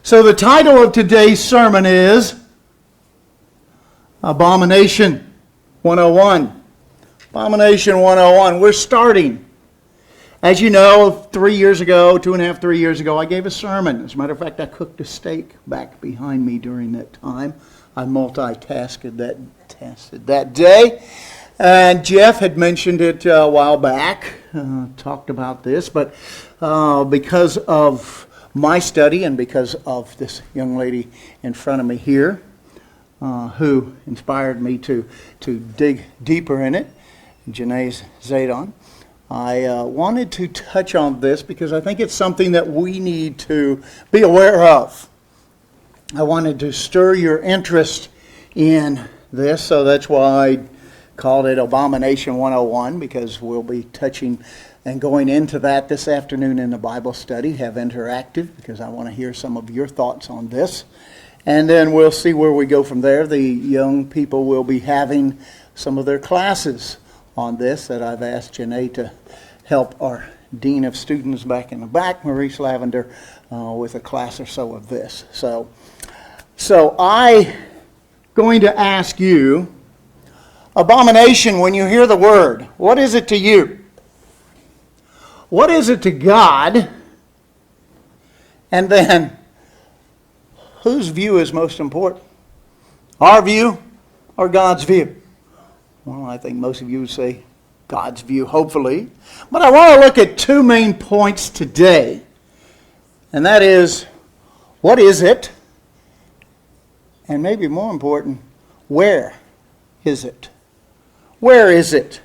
So the title of today's sermon is Abomination 101. Abomination 101. We're starting. As you know, 3 years ago, 2.5, 3 years ago, I gave a sermon. As a matter of fact, I cooked a steak back behind me during that time. I multitasked that day. And Jeff had mentioned it a while back, talked about this, but because of my study and because of this young lady in front of me here, who inspired me to dig deeper in it, Janae Zadon, I wanted to touch on this because I think it's something that we need to be aware of. I wanted to stir your interest in this, so that's why I called it Abomination 101, because we'll be touching and going into that this afternoon in the Bible study, have interactive, because I want to hear some of your thoughts on this. And then we'll see where we go from there. The young people will be having some of their classes on this that I've asked Janae to help our Dean of Students back in the back, Maurice Lavender, with a class or so of this. So I'm going to ask you, abomination, when you hear the word, what is it to you? What is it to God? And then, whose view is most important? Our view or God's view? Well, I think most of you would say God's view, hopefully. But I want to look at two main points today. And that is, what is it? And maybe more important, where is it? Where is it?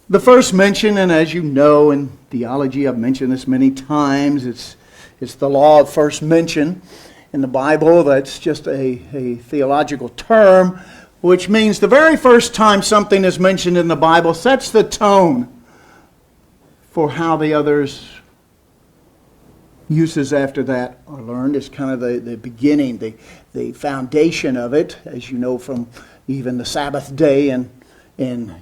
The first mention, and as you know in theology, I've mentioned this many times, it's the law of first mention in the Bible. That's just a theological term, which means the very first time something is mentioned in the Bible sets the tone for how the others uses after that are learned. It's kind of the beginning, the foundation of it, as you know from even the Sabbath day in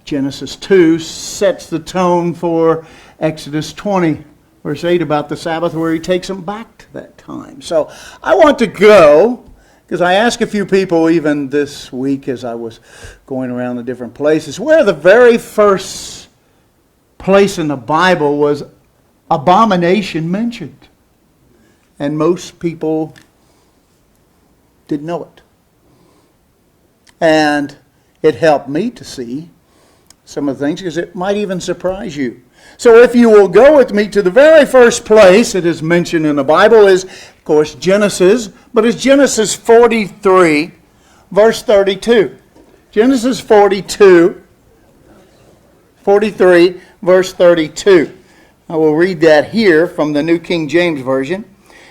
Genesis 2, sets the tone for Exodus 20, verse 8 about the Sabbath, where he takes them back to that time. So I want to go, because I asked a few people even this week as I was going around the different places, where the very first place in the Bible was abomination mentioned. And most people didn't know it. And it helped me to see some of the things, because it might even surprise you. So if you will go with me to the very first place it is mentioned in the Bible is, of course, Genesis, but it's Genesis 43, verse 32. Genesis 43, verse 32. I will read that here from the New King James Version.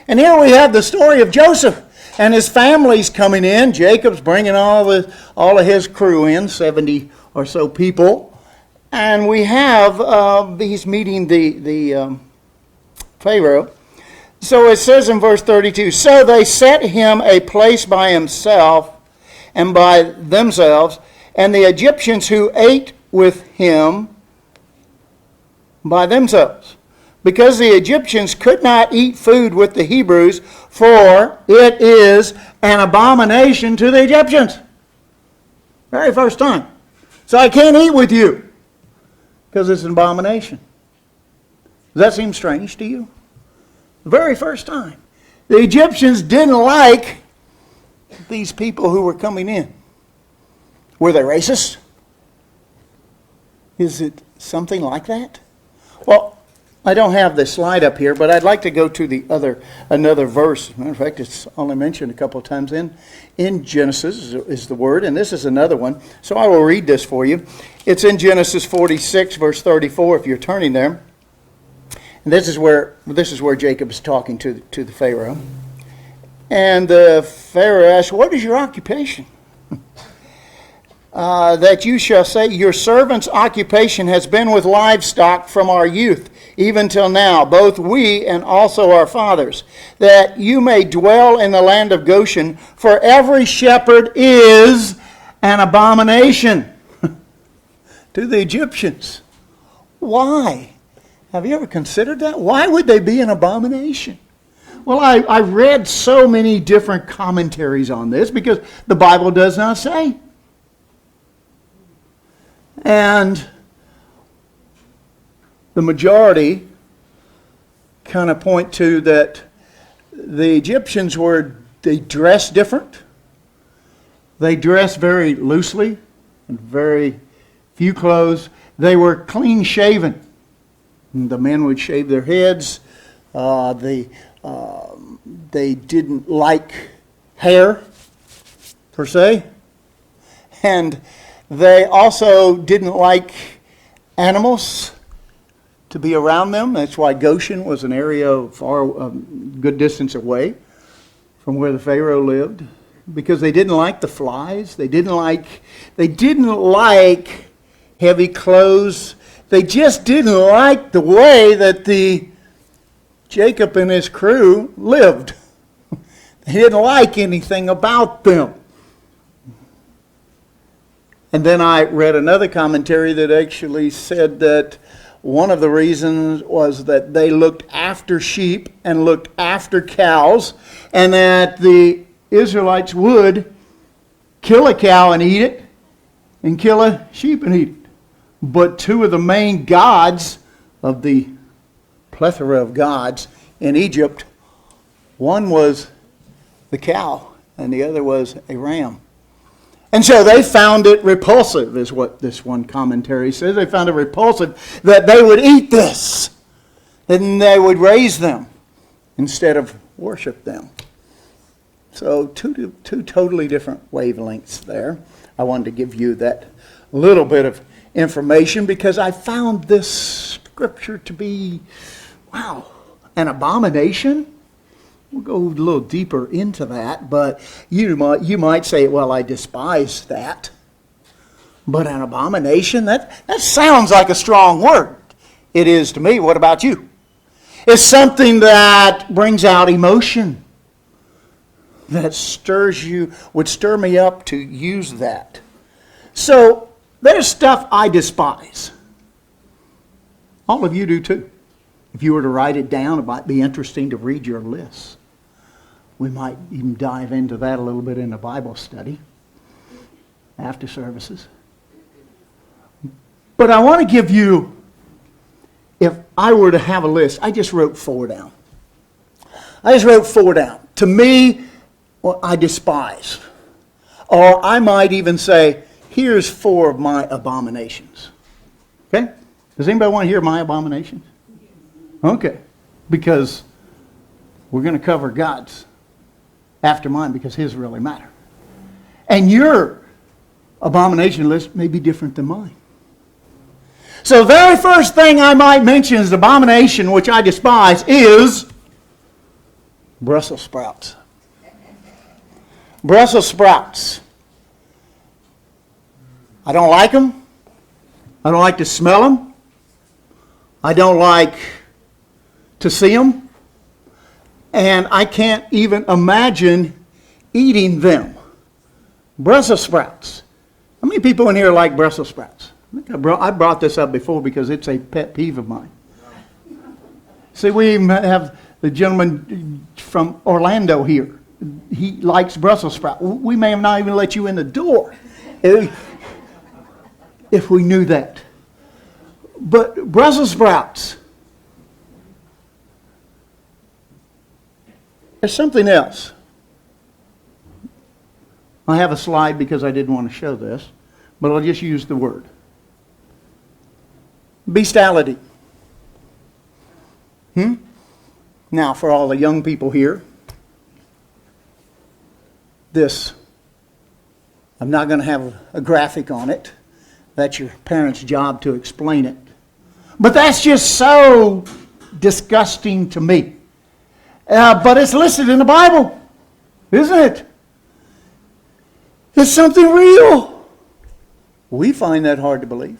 And here we have the story of Joseph and his family's coming in. Jacob's bringing all of his crew in, 70 or so people. And we have, he's meeting the Pharaoh. So it says in verse 32, so they set him a place by himself and by themselves, and the Egyptians who ate with him by themselves, because the Egyptians could not eat food with the Hebrews, for it is an abomination to the Egyptians. Very first time. So I can't eat with you, because it's an abomination. Does that seem strange to you? The very first time. The Egyptians didn't like these people who were coming in. Were they racist? Is it something like that? Well, I don't have the slide up here, but I'd like to go to another verse. Matter of fact, it's only mentioned a couple of times in Genesis is the word, and this is another one. So I will read this for you. It's in Genesis 46, verse 34, if you're turning there. And this is where Jacob is talking to the Pharaoh. And the Pharaoh asks, what is your occupation? That you shall say, your servant's occupation has been with livestock from our youth, even till now, both we and also our fathers, that you may dwell in the land of Goshen, for every shepherd is an abomination to the Egyptians. Why? Have you ever considered that? Why would they be an abomination? Well, I read so many different commentaries on this because the Bible does not say. And the majority kind of point to that the Egyptians they dressed different. They dressed very loosely and very few clothes. They were clean shaven. The men would shave their heads. They didn't like hair, per se. And they also didn't like animals to be around them. That's why Goshen was an area far good distance away from where the Pharaoh lived, because they didn't like the flies. They didn't like heavy clothes. They just didn't like the way that Jacob and his crew lived. They didn't like anything about them. And then I read another commentary that actually said that one of the reasons was that they looked after sheep and looked after cows, and that the Israelites would kill a cow and eat it, and kill a sheep and eat it. But two of the main gods of the plethora of gods in Egypt, one was the cow and the other was a ram. And so they found it repulsive, is what this one commentary says. They found it repulsive that they would eat this, and they would raise them instead of worship them. So two totally different wavelengths there. I wanted to give you that little bit of information because I found this scripture to be, wow, an abomination. We'll go a little deeper into that, but you might say, well, I despise that. But an abomination, that sounds like a strong word. It is to me. What about you? It's something that brings out emotion, that would stir me up to use that. So there's stuff I despise. All of you do too. If you were to write it down, it might be interesting to read your list. We might even dive into that a little bit in a Bible study after services. But I want to give you, if I were to have a list, I just wrote 4 down. To me, what I despise. Or I might even say, here's 4 of my abominations. Okay? Does anybody want to hear my abominations? Okay. Because we're going to cover God's after mine, because his really matter. And your abomination list may be different than mine. So the very first thing I might mention as abomination, which I despise, is Brussels sprouts. Brussels sprouts. I don't like them. I don't like to smell them. I don't like to see them. And I can't even imagine eating them. Brussels sprouts. How many people in here like Brussels sprouts? I brought this up before because it's a pet peeve of mine. See, we have the gentleman from Orlando here. He likes Brussels sprouts. We may have not even let you in the door if we knew that. But Brussels sprouts. There's something else. I have a slide because I didn't want to show this, but I'll just use the word. Bestiality. Now, for all the young people here, I'm not going to have a graphic on it. That's your parents' job to explain it. But that's just so disgusting to me. But it's listed in the Bible, isn't it? It's something real. We find that hard to believe.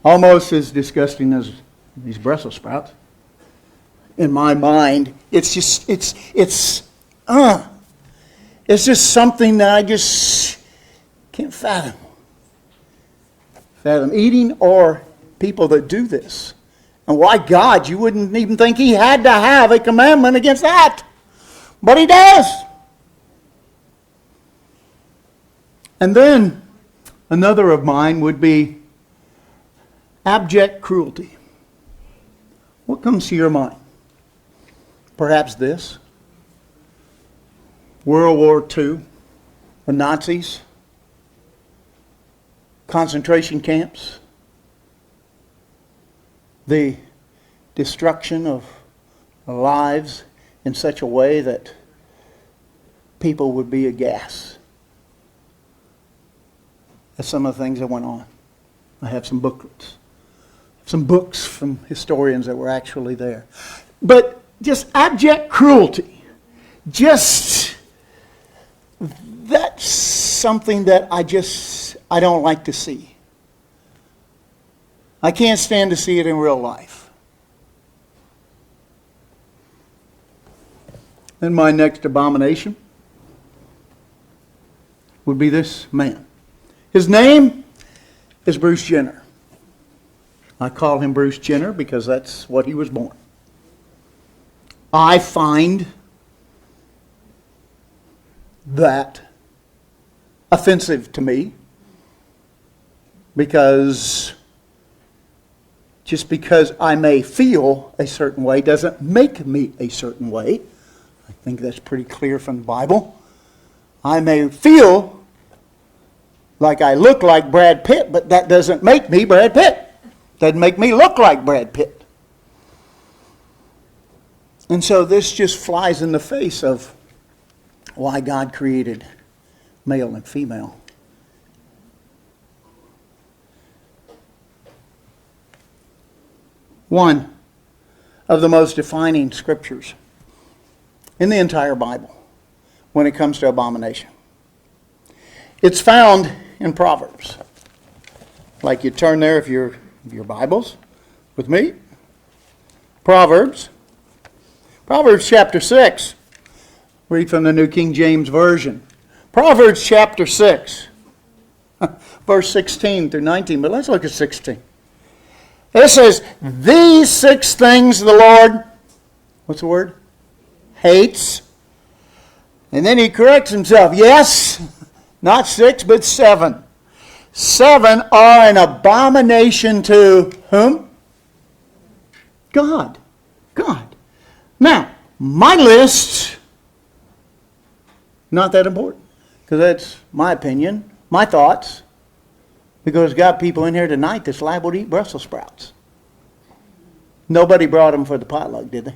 Almost as disgusting as these Brussels sprouts. In my mind, it's just something that I just can't fathom. Eating, or people that do this And why God? You wouldn't even think he had to have a commandment against that. But he does. And then another of mine would be abject cruelty. What comes to your mind? Perhaps this. World War II, the Nazis, concentration camps, the destruction of lives in such a way that people would be aghast. That's some of the things that went on. I have some booklets, some books from historians that were actually there. But just abject cruelty, just that's something that I don't like to see. I can't stand to see it in real life. And my next abomination would be this man. His name is Bruce Jenner. I call him Bruce Jenner because that's what he was born. I find that offensive to me because just because I may feel a certain way doesn't make me a certain way. I think that's pretty clear from the Bible. I may feel like I look like Brad Pitt, but that doesn't make me Brad Pitt. Doesn't make me look like Brad Pitt. And so this just flies in the face of why God created male and female. One of the most defining scriptures in the entire Bible when it comes to abomination. It's found in Proverbs. Like you turn there if your Bibles with me. Proverbs chapter 6. Read from the New King James Version. Proverbs chapter 6. Verse 16 through 19. But let's look at 16. It says, these 6 things the Lord, what's the word? Hates. And then he corrects himself. Yes, not 6, but 7. 7 are an abomination to whom? God. God. Now, my list, not that important. Because that's my opinion, my thoughts. Because we've got people in here tonight that's liable to eat Brussels sprouts. Nobody brought them for the potluck, did they?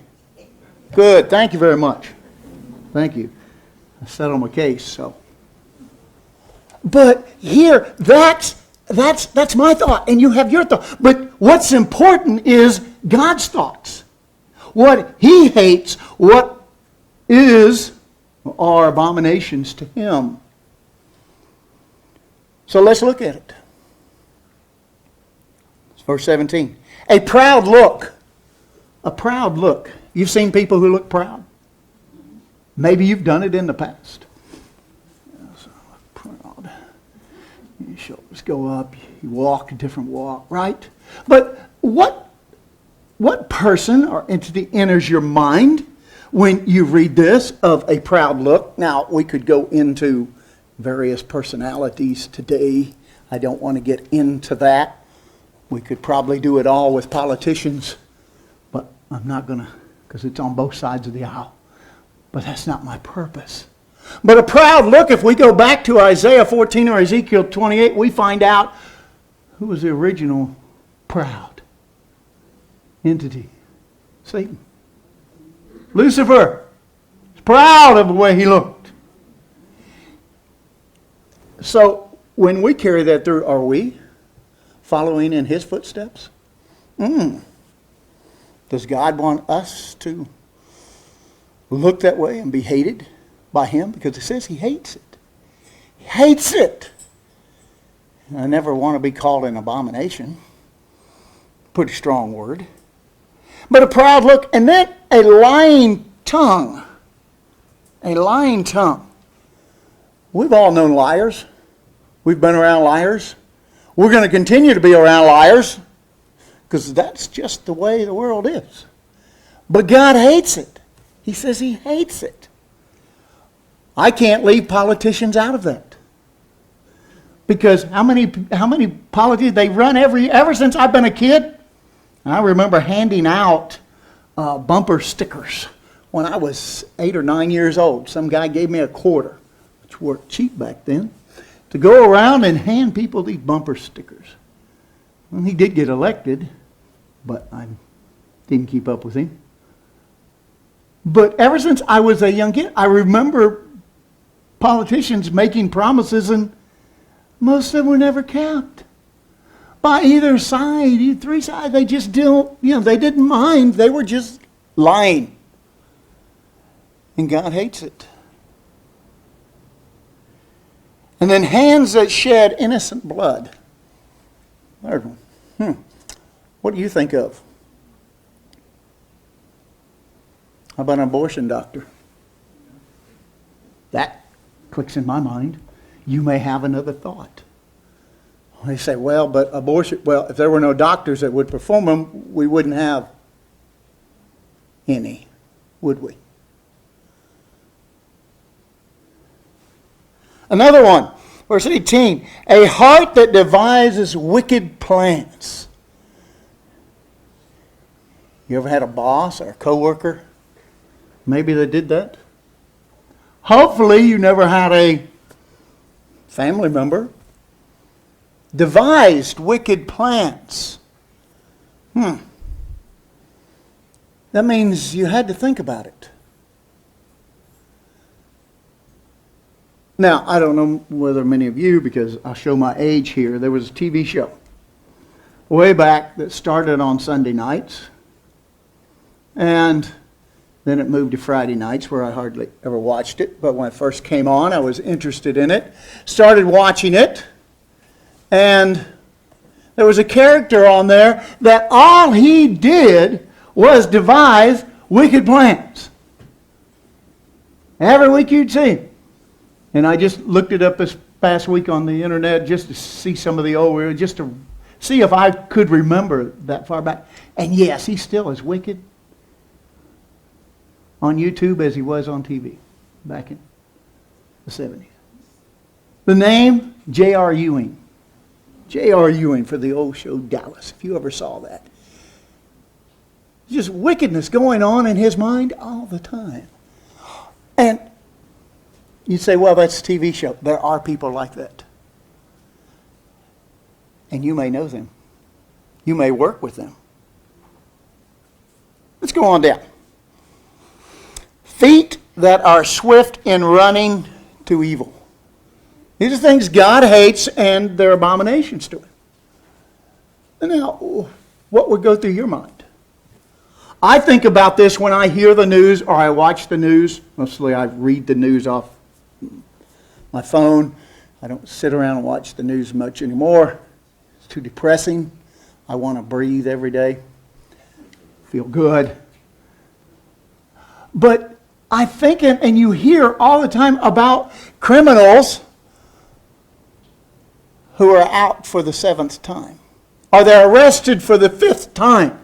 Good. Thank you very much. Thank you. I settled my case, so. But here, that's my thought, and you have your thought. But what's important is God's thoughts. What He hates, what are abominations to Him. So let's look at it. It's verse 17. A proud look. A proud look. You've seen people who look proud. Maybe you've done it in the past. So proud. Your shoulders go up. You walk a different walk, right? But what person or entity enters your mind when you read this of a proud look? Now, we could go into various personalities today. I don't want to get into that. We could probably do it all with politicians, but I'm not going to, because it's on both sides of the aisle. But that's not my purpose. But a proud look, if we go back to Isaiah 14 or Ezekiel 28, we find out who was the original proud entity. Satan. Lucifer was proud of the way he looked. So when we carry that through, are we following in His footsteps? Does God want us to look that way and be hated by Him? Because it says He hates it. He hates it. I never want to be called an abomination. Pretty strong word. But a proud look, and then a lying tongue. A lying tongue. We've all known liars. We've been around liars. We're going to continue to be around liars. because that's just the way the world is. But God hates it. He says He hates it. I can't leave politicians out of that. Because how many politicians, they run ever since I've been a kid. I remember handing out bumper stickers when I was 8 or 9 years old. Some guy gave me a quarter, which worked cheap back then, to go around and hand people these bumper stickers. Well, he did get elected, but I didn't keep up with him. But ever since I was a young kid, I remember politicians making promises, and most of them were never kept. By either side, three sides, they just don't, they didn't mind. They were just lying. And God hates it. And then hands that shed innocent blood. Third one. What do you think of? How about an abortion doctor? That clicks in my mind. You may have another thought. They say, but abortion, if there were no doctors that would perform them, we wouldn't have any, would we? Another one, verse 18. A heart that devises wicked plans. You ever had a boss or a coworker? Maybe they did that. Hopefully you never had a family member devised wicked plans. That means you had to think about it. Now, I don't know whether many of you, because I'll show my age here, there was a TV show way back that started on Sunday nights, and then it moved to Friday nights, where I hardly ever watched it. But when it first came on, I was interested in it, started watching it, and there was a character on there that all he did was devise wicked plans. Every week you'd see him. And I just looked it up this past week on the internet just to see some of the old, just to see if I could remember that far back. And yes, he's still as wicked on YouTube as he was on TV back in the 70s. The name, J.R. Ewing. J.R. Ewing for the old show Dallas, if you ever saw that. Just wickedness going on in his mind all the time. And you'd say, that's a TV show. There are people like that. And you may know them. You may work with them. Let's go on down. Feet that are swift in running to evil. These are things God hates, and they're abominations to Him. And now, what would go through your mind? I think about this when I hear the news or I watch the news. Mostly I read the news off my phone. I don't sit around and watch the news much anymore. It's too depressing. I want to breathe every day. Feel good. But I think, and you hear all the time about criminals who are out for the 7th time. Or they're arrested for the 5th time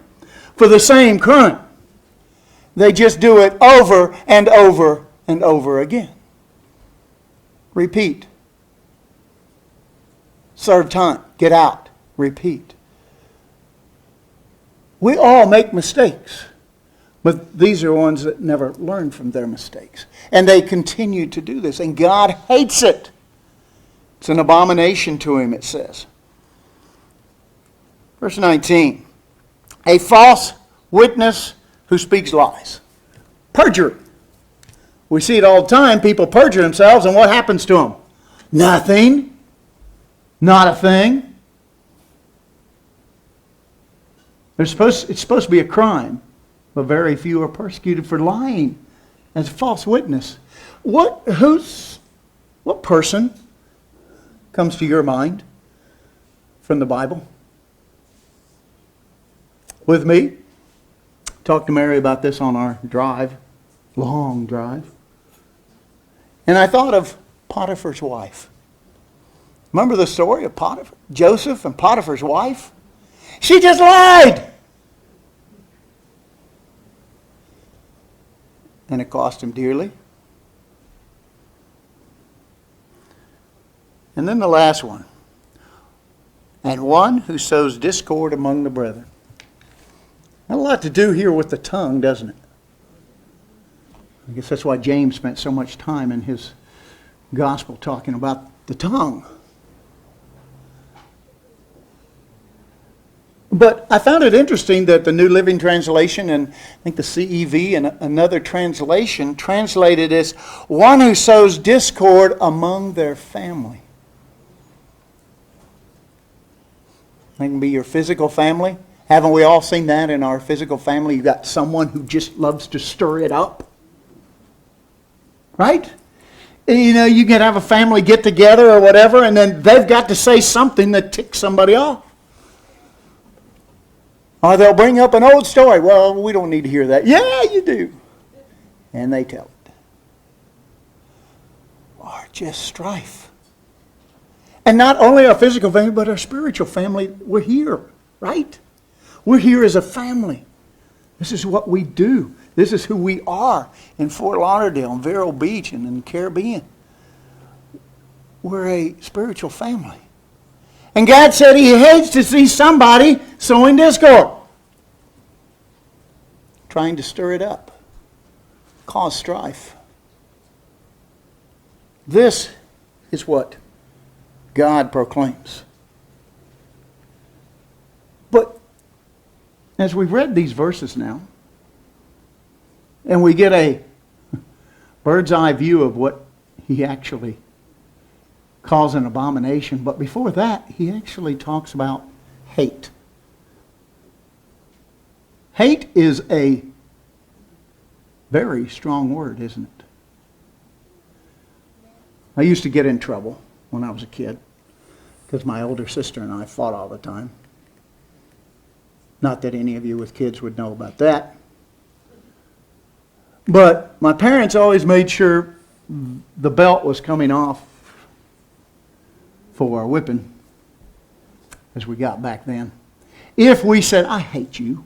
for the same crime. They just do it over and over and over again. Repeat. Serve time. Get out. Repeat. We all make mistakes. But these are ones that never learn from their mistakes. And they continue to do this. And God hates it. It's an abomination to Him, it says. Verse 19. A false witness who speaks lies. Perjury. We see it all the time. People perjure themselves, and what happens to them? Nothing. Not a thing. It's supposed to be a crime, but very few are persecuted for lying as a false witness. What person comes to your mind from the Bible? With me? Talked to Mary about this on our drive, long drive. And I thought of Potiphar's wife. Remember the story of Potiphar? Joseph and Potiphar's wife? She just lied. And it cost him dearly. And then the last one. And one who sows discord among the brethren. A lot to do here with the tongue, doesn't it? I guess that's why James spent so much time in his gospel talking about the tongue. But I found it interesting that the New Living Translation and I think the CEV and another translation translated as one who sows discord among their family. It can be your physical family. Haven't we all seen that in our physical family? You've got someone who just loves to stir it up. Right? You know, you can have a family get together or whatever, and then they've got to say something that ticks somebody off. Or they'll bring up an old story. Well, we don't need to hear that. Yeah, you do. And they tell it. Or just strife. And not only our physical family, but our spiritual family. We're here, right? We're here as a family. This is what we do. This is who we are in Fort Lauderdale, in Vero Beach, and in the Caribbean. We're a spiritual family. And God said He hates to see somebody sowing discord. Trying to stir it up. Cause strife. This is what God proclaims. But as we've read these verses now, and we get a bird's eye view of what He actually calls an abomination. But before that, He actually talks about hate. Hate is a very strong word, isn't it? I used to get in trouble when I was a kid because my older sister and I fought all the time. Not that any of you with kids would know about that. But my parents always made sure the belt was coming off for our whipping as we got back then. If we said, I hate you,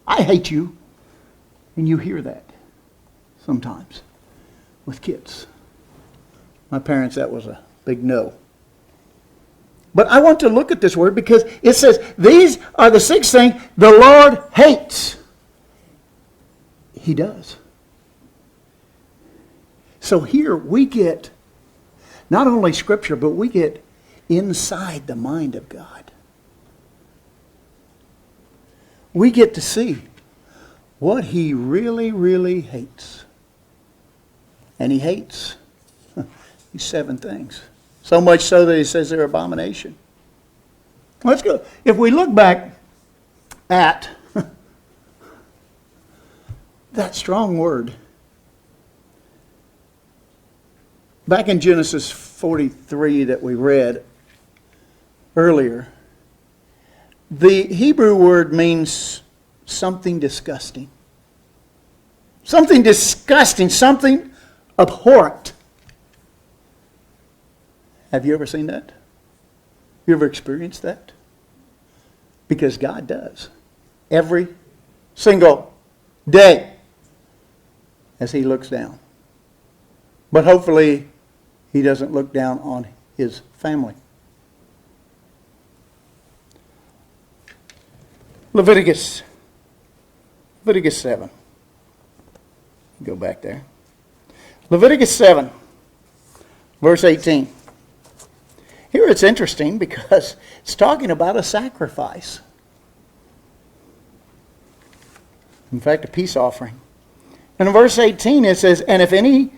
and you hear that sometimes with kids. My parents, that was a big no. But I want to look at this word because it says, these are the 6 things the Lord hates. He does. So here we get not only Scripture, but we get inside the mind of God. We get to see what He really, really hates. And He hates these 7 things. So much so that He says they're abomination. Let's go. If we look back at that strong word, back in Genesis 43 that we read earlier, the Hebrew word means something disgusting. Something disgusting, something abhorrent. Have you ever seen that? You ever experienced that? Because God does. Every single day as He looks down. But hopefully He doesn't look down on His family. Leviticus 7. Go back there. Leviticus 7, verse 18. Here it's interesting because it's talking about a sacrifice. In fact, a peace offering. And in verse 18 it says, and if any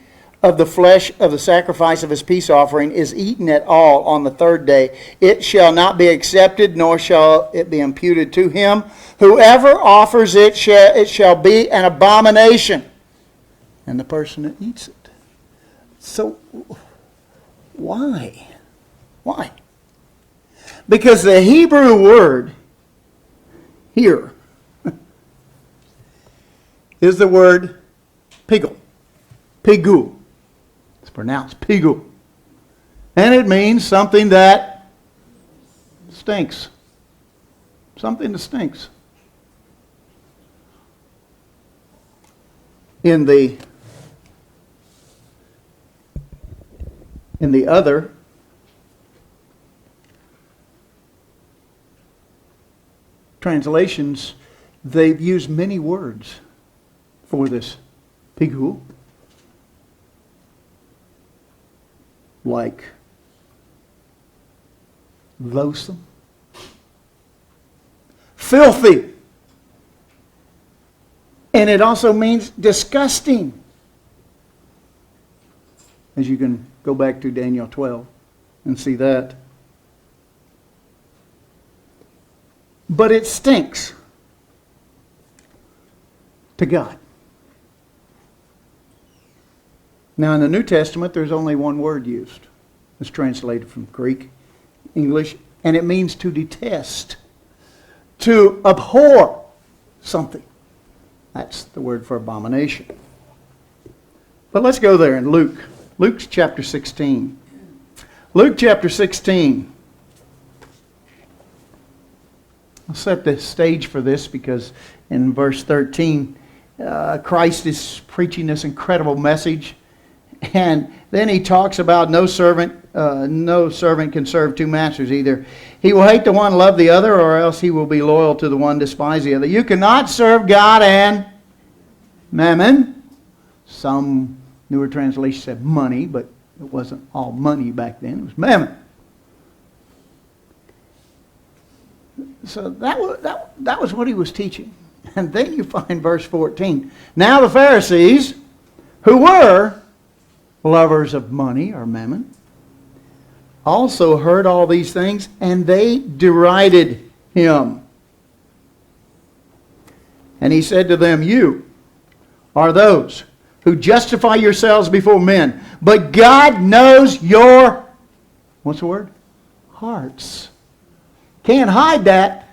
of the flesh of the sacrifice of his peace offering is eaten at all on the 3rd day, it shall not be accepted, nor shall it be imputed to him. Whoever offers it shall be an abomination. And the person that eats it. So, why? Why? Because the Hebrew word here is the word pigul. Pigu. It's pronounced pigu. And it means something that stinks. Something that stinks. In the other translations, they've used many words for this pigu, like loathsome, filthy, and it also means disgusting. As you can go back to Daniel 12 and see that. But it stinks to God. Now in the New Testament, there's only one word used. It's translated from Greek, English, and it means to detest, to abhor something. That's the word for abomination. But let's go there in Luke. Luke's chapter 16. Luke chapter 16. I'll set the stage for this because in verse 13, Christ is preaching this incredible message. And then he talks about no servant can serve two masters. Either he will hate the one, love the other, or else he will be loyal to the one, despise the other. You cannot serve God and mammon. Some newer translations said money, but it wasn't all money back then. It was mammon. So that was what he was teaching. And then you find verse 14. Now the Pharisees, who were lovers of money or mammon, also heard all these things, and they derided him. And he said to them, you are those who justify yourselves before men, but God knows your, what's the word? Hearts. Can't hide that.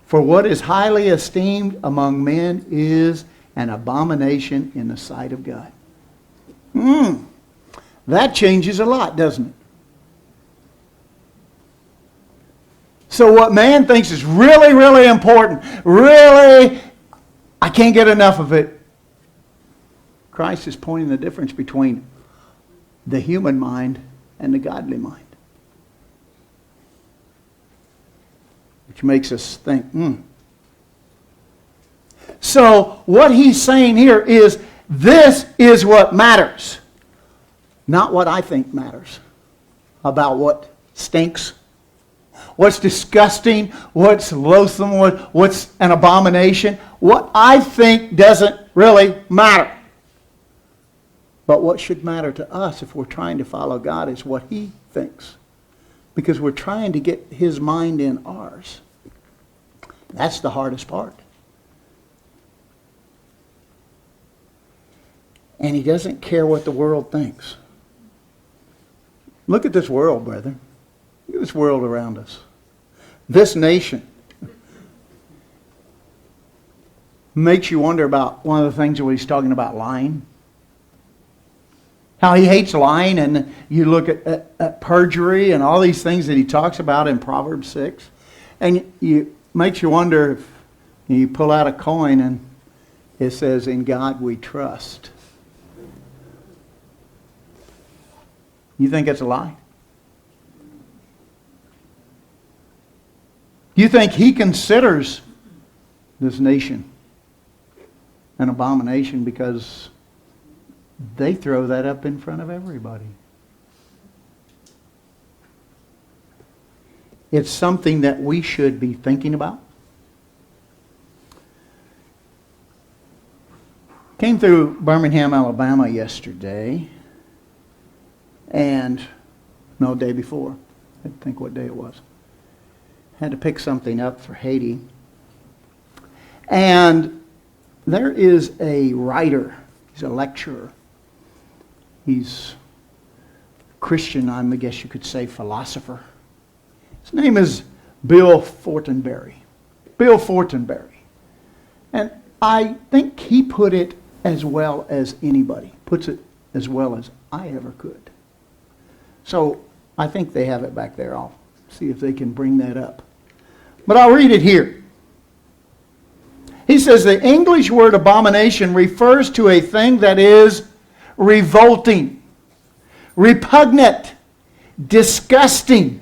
For what is highly esteemed among men is an abomination in the sight of God. That changes a lot, doesn't it? So what man thinks is really, really important, really, I can't get enough of it. Christ is pointing the difference between the human mind and the godly mind. Which makes us think, So what he's saying here is, this is what matters. Not what I think matters about what stinks, what's disgusting, what's loathsome, what's an abomination. What I think doesn't really matter. But what should matter to us if we're trying to follow God is what he thinks. Because we're trying to get his mind in ours. That's the hardest part. And he doesn't care what the world thinks. Look at this world, brethren. Look at this world around us. This nation makes you wonder about one of the things where he's talking about lying. How he hates lying, and you look at perjury and all these things that he talks about in Proverbs 6. And it makes you wonder if you pull out a coin and it says, in God we trust. You think it's a lie? You think he considers this nation an abomination because they throw that up in front of everybody? It's something that we should be thinking about. Came through Birmingham, Alabama yesterday. And, no, day before. I think what day it was. Had to pick something up for Haiti. And there is a writer. He's a lecturer. He's Christian, I guess you could say, philosopher. His name is Bill Fortenberry. Bill Fortenberry. And I think he put it as well as anybody. Puts it as well as I ever could. So I think they have it back there. I'll See if they can bring that up. But I'll read it here. He says the English word abomination refers to a thing that is revolting, repugnant, disgusting.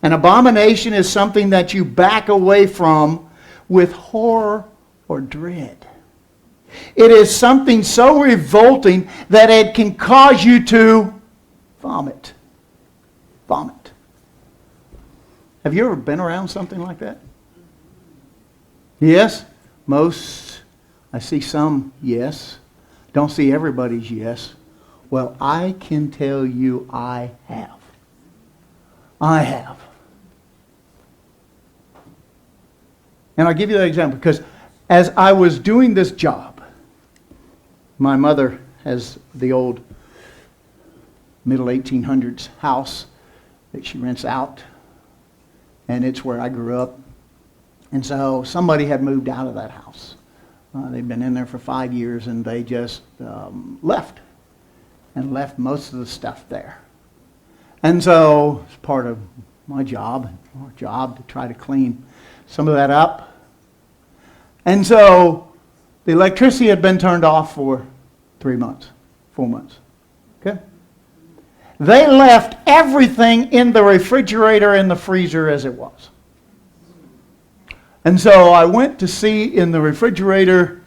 An abomination is something that you back away from with horror or dread. It is something so revolting that it can cause you to vomit. Vomit. Have you ever been around something like that? Yes? Most. I see some yes. Don't see everybody's yes. Well, I can tell you I have. I have. And I'll give you that example because as I was doing this job, my mother has the old middle 1800s house that she rents out, and it's where I grew up. And so somebody had moved out of that house. They'd been in there for 5 years, and they just left most of the stuff there. And so it's part of my job, our job, to try to clean some of that up. And so the electricity had been turned off for 3 months, 4 months. Okay? They left everything in the refrigerator and the freezer as it was. And so I went to see in the refrigerator,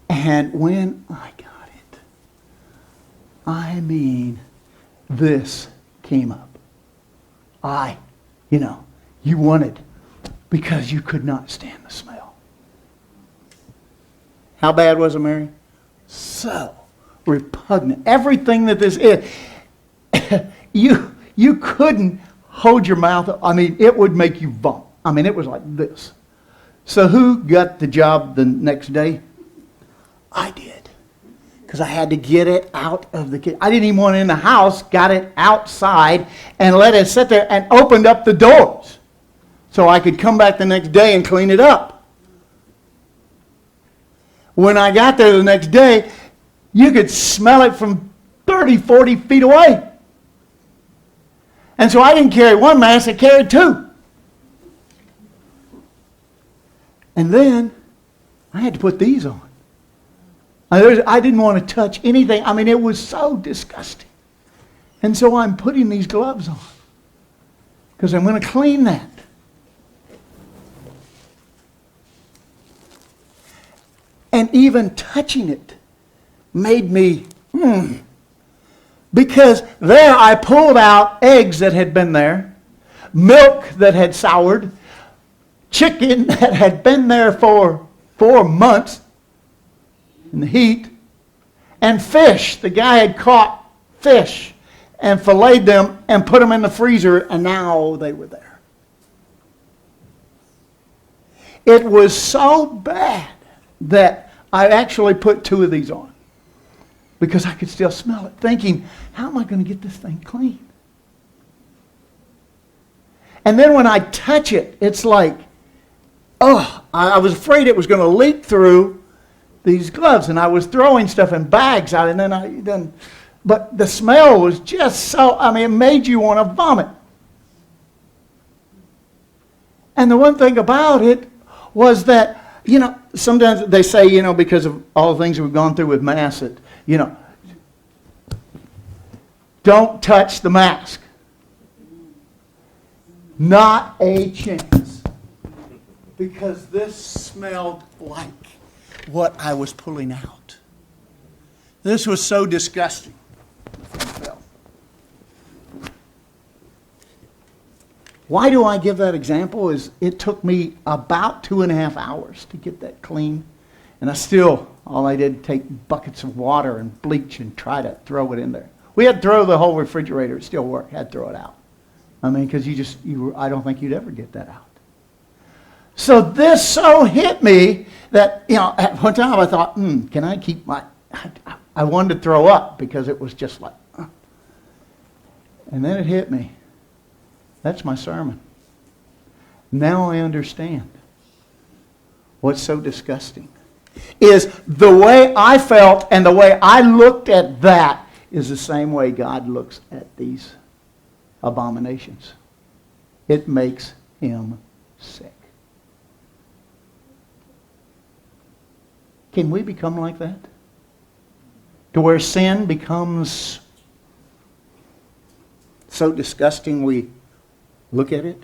and when I got it, I mean, this came up. You wanted, because you could not stand the smell. How bad was it, Mary? So repugnant. Everything that this is, you couldn't hold your mouth. I mean, it would make you vomit. I mean, it was like this. So who got the job the next day? I did. Because I had to get it out of the kitchen. I didn't even want it in the house. Got it outside and let it sit there and opened up the doors so I could come back the next day and clean it up. When I got there the next day, you could smell it from 30, 40 feet away. And so I didn't carry one mask, I carried two. And then I had to put these on. I didn't want to touch anything. I mean, it was so disgusting. And so I'm putting these gloves on because I'm going to clean that. And even touching it made me, because there I pulled out eggs that had been there, milk that had soured, chicken that had been there for 4 months in the heat, and fish. The guy had caught fish and filleted them and put them in the freezer, and now they were there. It was so bad that I actually put 2 of these on because I could still smell it, thinking, how am I going to get this thing clean? And then when I touch it, it's like, I was afraid it was going to leak through these gloves, and I was throwing stuff in bags out, and but the smell was just so, it made you want to vomit. And the one thing about it was that, sometimes they say, because of all the things we've gone through with masks, that, don't touch the mask. Not a chance. Because this smelled like what I was pulling out. This was so disgusting. Why do I give that example? Is it took me about 2.5 hours to get that clean. And all I did, take buckets of water and bleach and try to throw it in there. We had to throw the whole refrigerator. It still worked. Had to throw it out. Because I don't think you'd ever get that out. So this so hit me that, at one time I thought, can I keep I wanted to throw up because it was just like, And then it hit me. That's my sermon. Now I understand what's so disgusting. Is the way I felt and the way I looked at that is the same way God looks at these abominations. It makes him sick. Can we become like that? To where sin becomes so disgusting we look at it?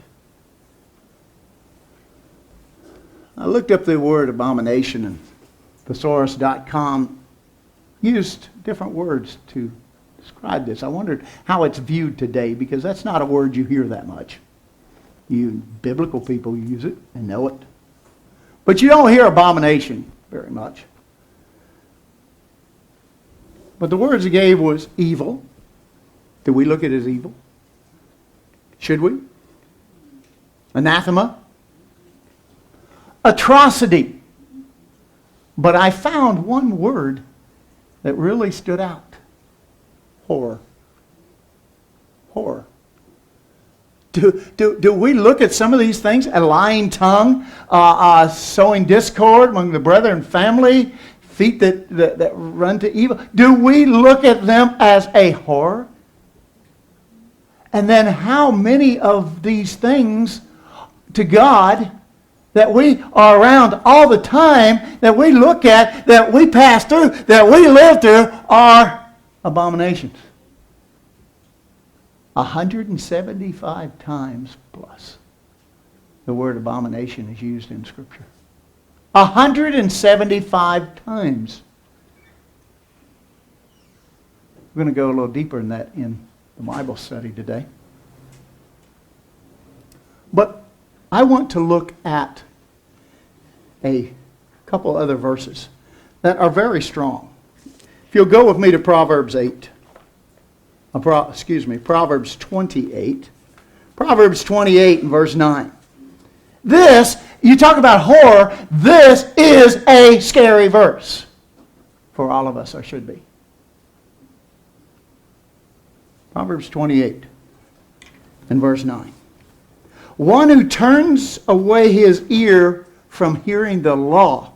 I looked up the word abomination, and thesaurus.com used different words to describe this. I wondered how it's viewed today, because that's not a word you hear that much. You biblical people use it and know it. But you don't hear abomination very much. But the words he gave was evil. Do we look at it as evil? Should we? Anathema. Atrocity. But I found one word that really stood out. Horror. Horror. Do we look at some of these things? A lying tongue, sowing discord among the brethren and family, feet that run to evil. Do we look at them as a horror? And then how many of these things to God that we are around all the time, that we look at, that we pass through, that we live through, are abominations? 175 times plus the word abomination is used in Scripture. 175 times. We're going to go a little deeper in that in the Bible study today. But I want to look at a couple other verses that are very strong. If you'll go with me to Proverbs 8. Proverbs 28. Proverbs 28 and verse 9. This, you talk about horror, this is a scary verse for all of us, or should be. Proverbs 28 and verse 9. One who turns away his ear from hearing the law,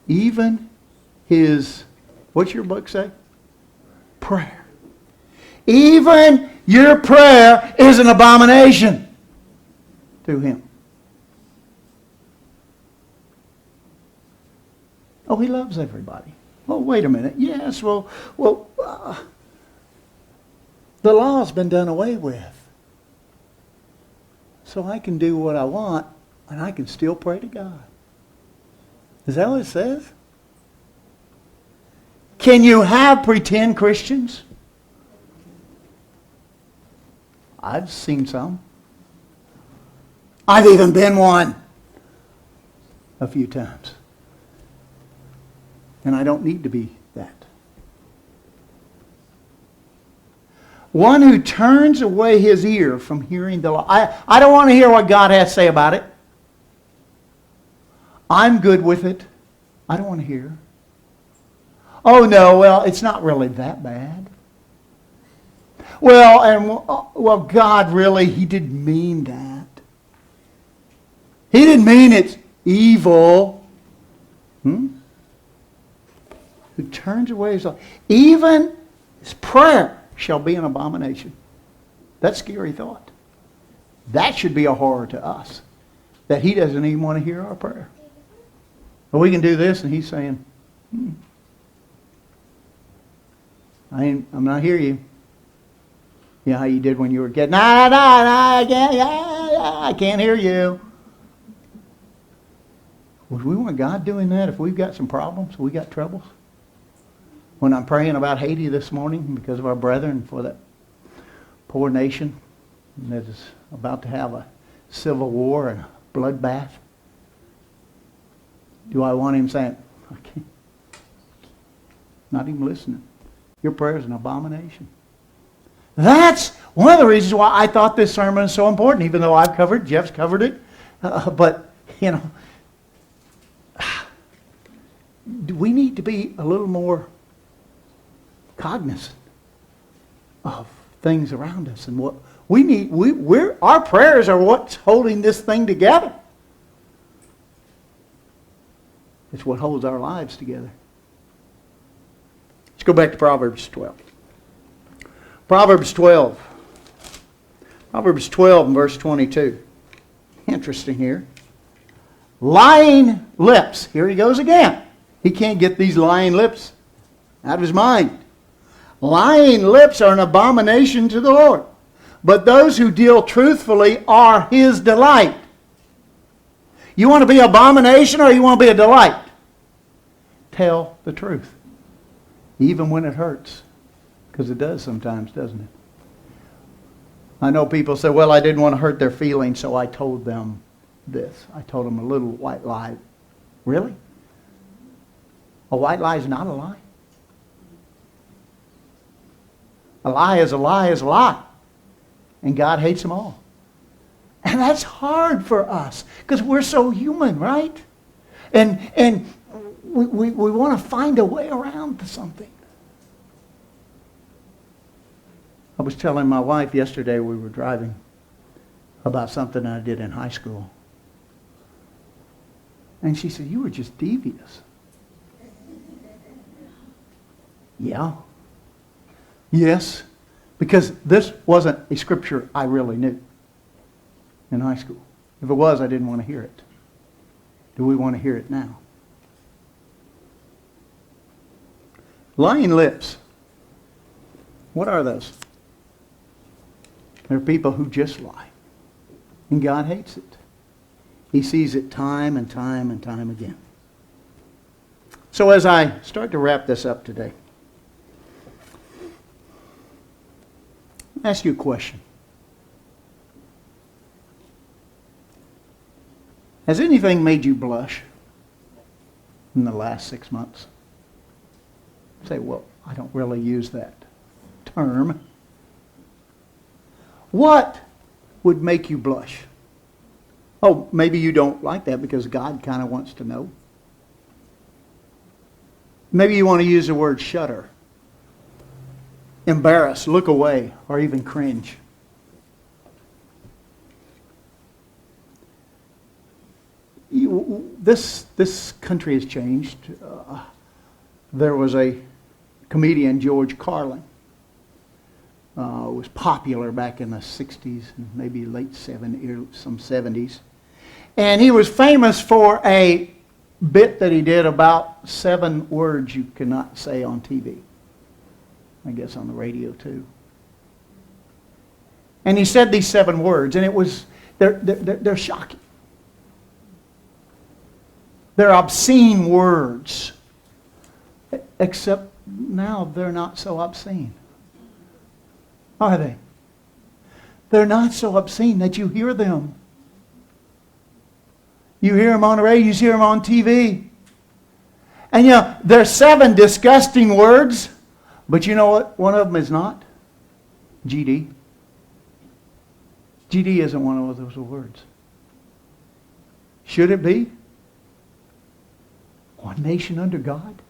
even his, what's your book say? Prayer. Even your prayer is an abomination to him. Oh, he loves everybody. Well, wait a minute. Yes, the law's been done away with. So I can do what I want, and I can still pray to God. Is that what it says? Can you have pretend Christians? I've seen some. I've even been one a few times. And I don't need to be that. One who turns away his ear from hearing the law. I don't want to hear what God has to say about it. I'm good with it. I don't want to hear. Oh no, well, it's not really that bad. Well, God really, He didn't mean that. He didn't mean it's evil. Who turns away his life. Even his prayer shall be an abomination. That's a scary thought. That should be a horror to us. That he doesn't even want to hear our prayer. But we can do this and he's saying, I'm not hear you. You know how you did when you were a kid? No, I can't hear you. Would we want God doing that if we've got some problems, we got troubles? When I'm praying about Haiti this morning because of our brethren for that poor nation that is about to have a civil war and a bloodbath, do I want him saying, I can't, not even listening. Your prayer is an abomination. That's one of the reasons why I thought this sermon is so important, even though I've covered, Jeff's covered it. But, we need to be a little more cognizant of things around us and what we need. Our prayers are what's holding this thing together. It's what holds our lives together. Let's go back to Proverbs 12. Proverbs 12. Proverbs 12 and verse 22. Interesting here. Lying lips. Here he goes again. He can't get these lying lips out of his mind. Lying lips are an abomination to the Lord, but those who deal truthfully are His delight. You want to be an abomination or you want to be a delight? Tell the truth, even when it hurts, because it does sometimes, doesn't it? I know people say, well, I didn't want to hurt their feelings, so I told them this. I told them a little white lie. Really? A white lie is not a lie. A lie is a lie is a lie. And God hates them all. And that's hard for us because we're so human, right? And we want to find a way around something. I was telling my wife yesterday, we were driving, about something I did in high school. And she said, you were just devious. Yeah. Yes. Because this wasn't a scripture I really knew in high school. If it was, I didn't want to hear it. Do we want to hear it now? Lying lips. What are those? They're people who just lie. And God hates it. He sees it time and time and time again. So as I start to wrap this up today, I'll ask you a question. Has anything made you blush in the last 6 months? Say, well, I don't really use that term. What would make you blush? Oh, maybe you don't like that because God kind of wants to know. Maybe you want to use the word shudder, embarrass, look away, or even cringe. This country has changed. There was a comedian, George Carlin, was popular back in the 60s and maybe late 70s, some 70s. And he was famous for a bit that he did about 7 words you cannot say on TV. I guess on the radio too. And he said these 7 words, and they're shocking. They're obscene words. Except now they're not so obscene. Are they? They're not so obscene that you hear them. You hear them on the radio, you hear them on TV. And you know, there's 7 disgusting words, but you know what one of them is not? GD. GD isn't one of those words. Should it be? One nation under God?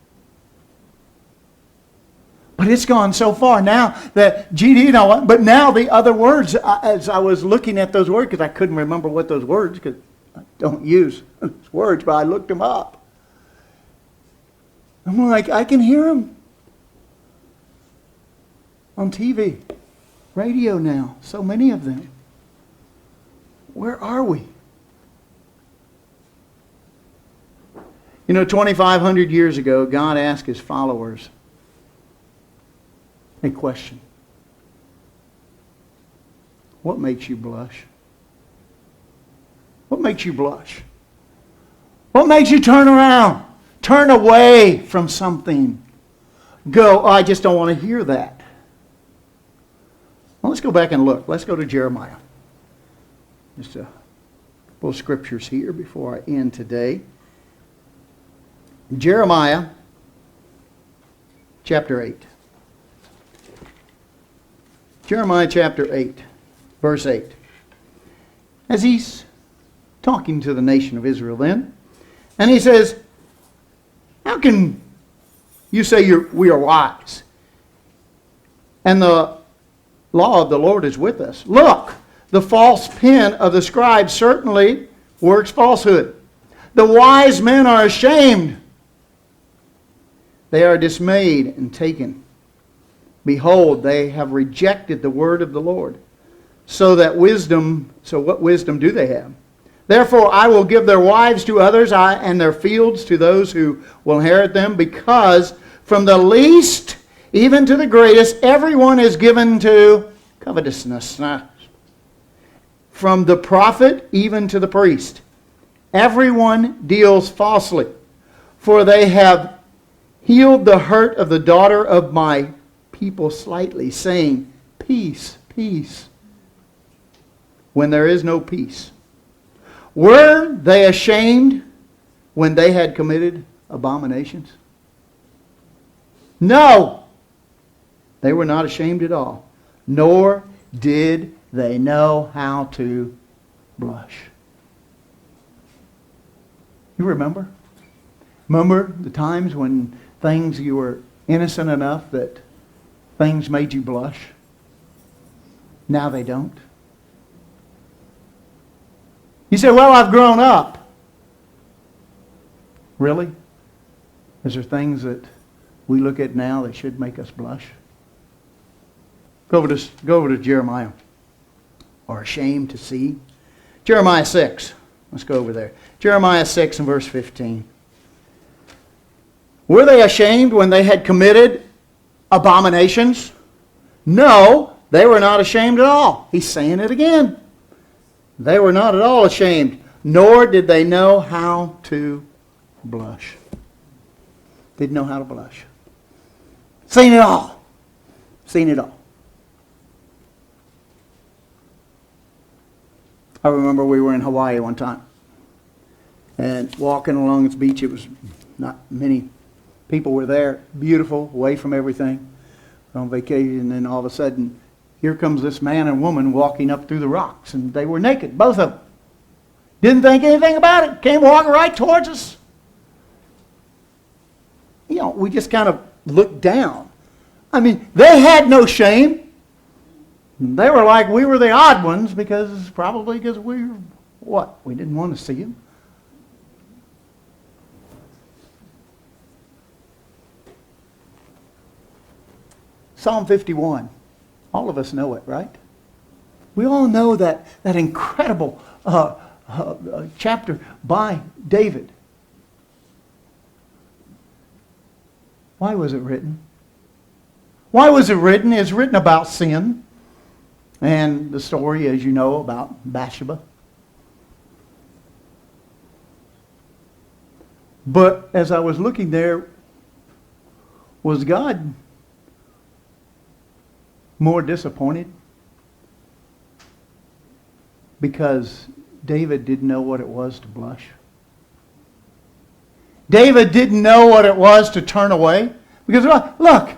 But it's gone so far now that GD, but now the other words, as I was looking at those words, because I couldn't remember what those words, because I don't use those words, but I looked them up. I'm like, I can hear them on TV, radio now, so many of them. Where are we? You know, 2,500 years ago, God asked His followers a question. What makes you blush? What makes you blush? What makes you turn around? Turn away from something. Go, oh, I just don't want to hear that. Well, let's go back and look. Let's go to Jeremiah. Just a couple of scriptures here before I end today. Jeremiah chapter 8. Jeremiah chapter 8, verse 8. As he's talking to the nation of Israel then, and he says, how can you say we are wise? And the law of the Lord is with us. Look, the false pen of the scribes certainly works falsehood. The wise men are ashamed. They are dismayed and taken. Behold, they have rejected the word of the Lord. So what wisdom do they have? Therefore I will give their wives to others, and their fields to those who will inherit them, because from the least even to the greatest, everyone is given to covetousness. From the prophet even to the priest, everyone deals falsely, for they have healed the hurt of the daughter of my people slightly, saying, peace, peace, when there is no peace. Were they ashamed when they had committed abominations? No, they were not ashamed at all, nor did they know how to blush. You remember? Remember the times when things you were innocent enough that things made you blush? Now they don't. You say, well, I've grown up. Really? Is there things that we look at now that should make us blush? Go over to Jeremiah. Or ashamed to see. Jeremiah 6. Let's go over there. Jeremiah 6 and verse 15. Were they ashamed when they had committed abominations? No, they were not ashamed at all. He's saying it again. They were not at all ashamed, nor did they know how to blush. Didn't know how to blush. Seen it all. Seen it all. I remember we were in Hawaii one time. And walking along this beach, it was not many people were there. Beautiful, away from everything. On vacation, and then all of a sudden, here comes this man and woman walking up through the rocks. And they were naked, both of them. Didn't think anything about it. Came walking right towards us. You know, we just kind of looked down. I mean, they had no shame. They were like we were the odd ones probably because we were, what? We didn't want to see them. Psalm 51. All of us know it, right? We all know that incredible chapter by David. Why was it written? Why was it written? It's written about sin. And the story, as you know, about Bathsheba. But as I was looking there, was God more disappointed? Because David didn't know what it was to blush. David didn't know what it was to turn away. Because look,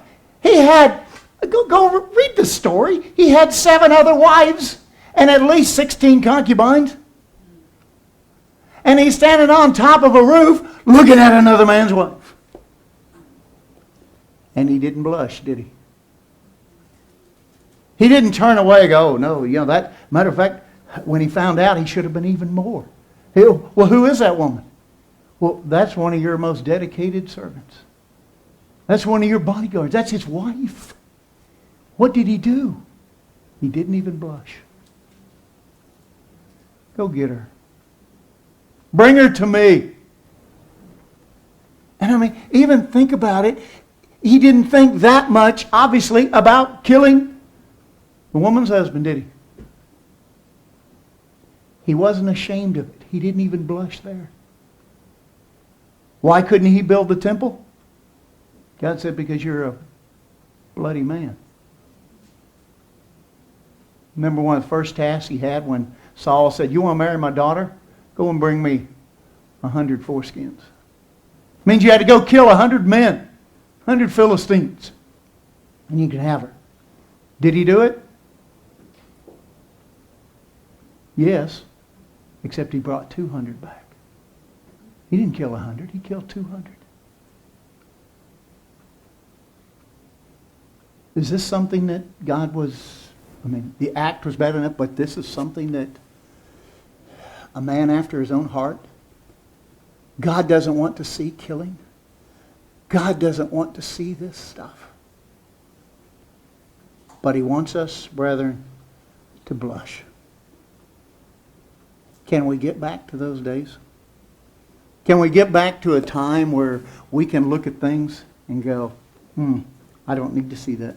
he had... Go read the story. He had 7 other wives and at least 16 concubines. And he's standing on top of a roof looking at another man's wife. And he didn't blush, did he? He didn't turn away and go, oh, no, that matter of fact, when he found out, he should have been even more. Well, who is that woman? Well, that's one of your most dedicated servants. That's one of your bodyguards. That's his wife. What did he do? He didn't even blush. Go get her. Bring her to me. And I mean, even think about it. He didn't think that much, obviously, about killing the woman's husband, did he? He wasn't ashamed of it. He didn't even blush there. Why couldn't he build the temple? God said, because you're a bloody man. Remember one of the first tasks he had when Saul said, you want to marry my daughter? Go and bring me 100 foreskins. It means you had to go kill 100 men, 100 Philistines, and you could have her. Did he do it? Yes, except he brought 200 back. He didn't kill 100, he killed 200. Is this something that God was... the act was bad enough, but this is something that a man after his own heart. God doesn't want to see killing. God doesn't want to see this stuff. But he wants us, brethren, to blush. Can we get back to those days? Can we get back to a time where we can look at things and go, I don't need to see that.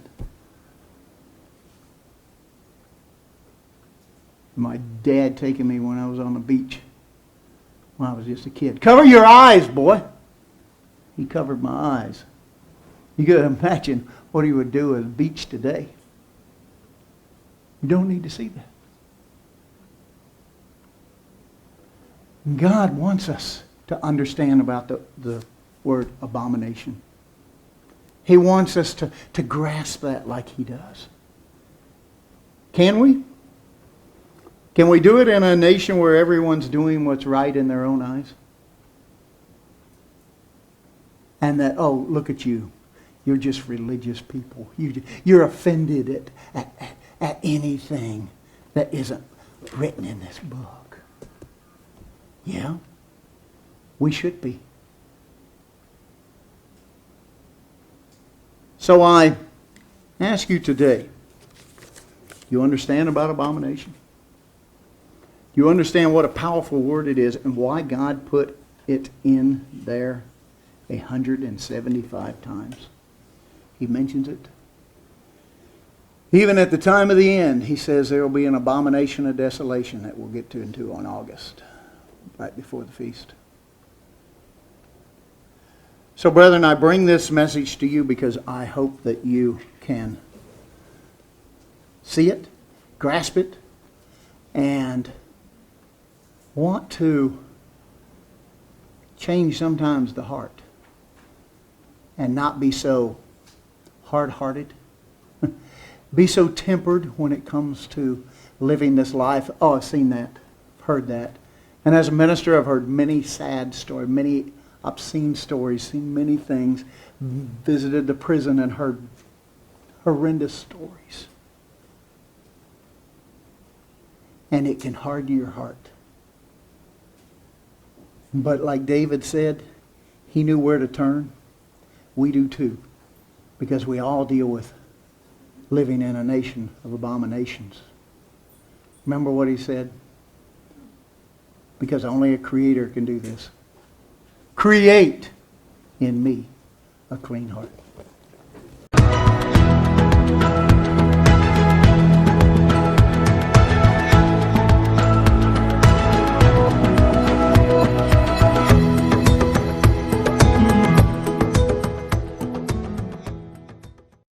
My dad taking me when I was on the beach when I was just a kid. Cover your eyes, boy. He covered my eyes. You got to imagine what he would do at the beach today. You don't need to see that. God wants us to understand about the word abomination. He wants us to grasp that like he does. Can we? Can we do it in a nation where everyone's doing what's right in their own eyes? And that, oh, look at you. You're just religious people. You're offended at anything that isn't written in this book. Yeah, we should be. So I ask you today, you understand about abomination? You understand what a powerful word it is and why God put it in there 175 times. He mentions it. Even at the time of the end, he says there will be an abomination of desolation that we'll get into on August, right before the feast. So, brethren, I bring this message to you because I hope that you can see it, grasp it, and want to change sometimes the heart and not be so hard-hearted. Be so tempered when it comes to living this life. Oh, I've seen that. I've heard that. And as a minister, I've heard many sad stories, many obscene stories, seen many things, visited the prison and heard horrendous stories. And it can harden your heart. But like David said, he knew where to turn. We do too. Because we all deal with living in a nation of abominations. Remember what he said? Because only a creator can do this. Create in me a clean heart.